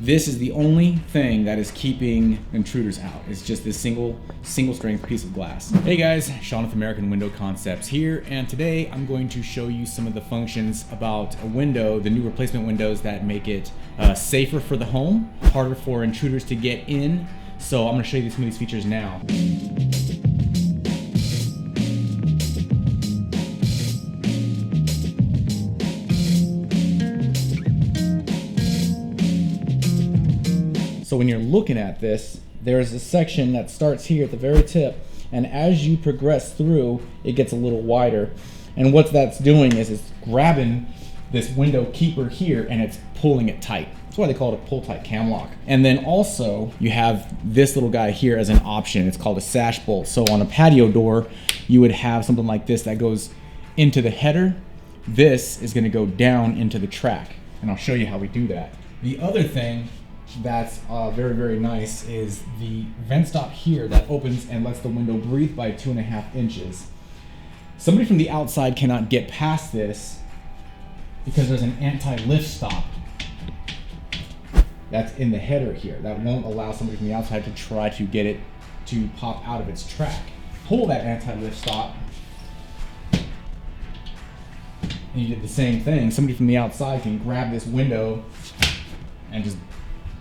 This is the only thing that is keeping intruders out. It's just this single strength piece of glass. Hey guys, Sean with American Window Concepts here, and today I'm going to show you some of the functions about a window, the new replacement windows that make it safer for the home, harder for intruders to get in. So I'm going to show you some of these features now. So when you're looking at this, there's a section that starts here at the very tip, and as you progress through, it gets a little wider. And what that's doing is it's grabbing this window keeper here and it's pulling it tight. That's why they call it a pull tight cam lock. And then also you have this little guy here as an option. It's called a sash bolt. So on a patio door, you would have something like this that goes into the header. This is going to go down into the track, and I'll show you how we do that. The other thing that's very, very nice is the vent stop here that opens and lets the window breathe by 2.5 inches. Somebody from the outside cannot get past this because there's an anti-lift stop that's in the header here that won't allow somebody from the outside to try to get it to pop out of its track. Pull that anti-lift stop and you did the same thing. Somebody from the outside can grab this window and just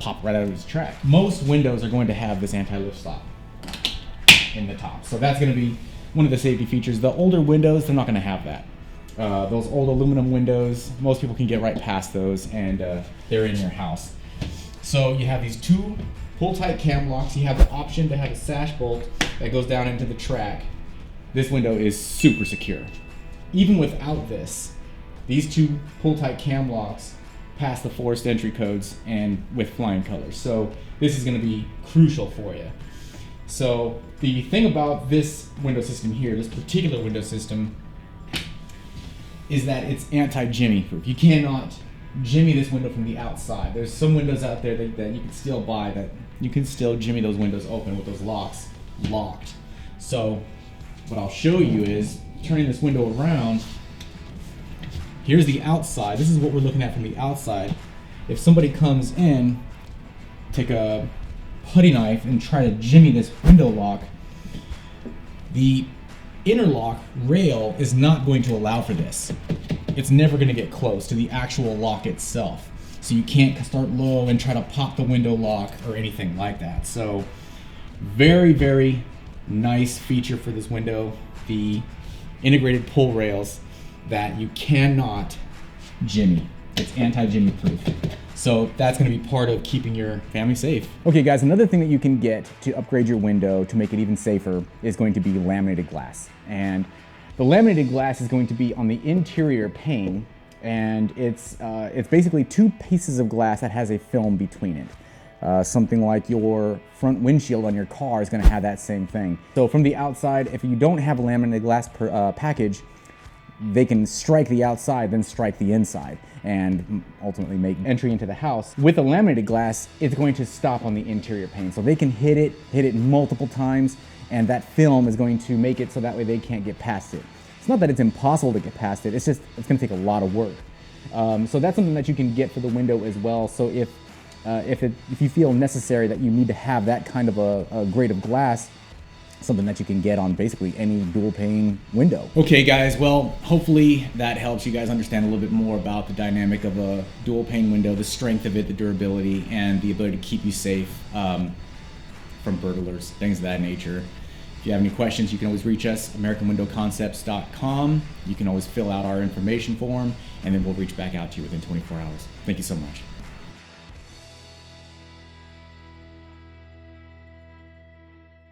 pop right out of its track. Most windows are going to have this anti-lift stop in the top. So that's going to be one of the safety features. The older windows, they're not going to have that. Those old aluminum windows, most people can get right past those, and they're in your house. So you have these two pull-tight cam locks. You have the option to have a sash bolt that goes down into the track. This window is super secure. Even without this, these two pull-tight cam locks pass the forced entry codes and with flying colors. So this is going to be crucial for you. So the thing about this window system here, this particular window system, is that it's anti-jimmy proof. You cannot jimmy this window from the outside. There's some windows out there that you can still buy that you can still jimmy those windows open with those locks locked. So what I'll show you is turning this window around. Here's the outside. This is what we're looking at from the outside. If somebody comes in, take a putty knife and try to jimmy this window lock, the interlock rail is not going to allow for this. It's never going to get close to the actual lock itself. So you can't start low and try to pop the window lock or anything like that. So very, very nice feature for this window. The integrated pull rails that you cannot jimmy. It's anti-jimmy proof. So that's going to be part of keeping your family safe. Okay guys, another thing that you can get to upgrade your window to make it even safer is going to be laminated glass. And the laminated glass is going to be on the interior pane, and it's basically two pieces of glass that has a film between it. Something like your front windshield on your car is going to have that same thing. So from the outside, if you don't have a laminated glass package, they can strike the outside, then strike the inside, and ultimately make entry into the house. With the laminated glass, it's going to stop on the interior pane. So they can hit it multiple times, and that film is going to make it so that way they can't get past it. It's not that it's impossible to get past it, it's just, it's gonna take a lot of work. So that's something that you can get for the window as well. So if you feel necessary that you need to have that kind of a grade of glass, something that you can get on basically any dual pane window. Okay guys, well, hopefully that helps you guys understand a little bit more about the dynamic of a dual pane window, the strength of it, the durability, and the ability to keep you safe from burglars, things of that nature. If you have any questions, you can always reach us, AmericanWindowConcepts.com. You can always fill out our information form, and then we'll reach back out to you within 24 hours. Thank you so much.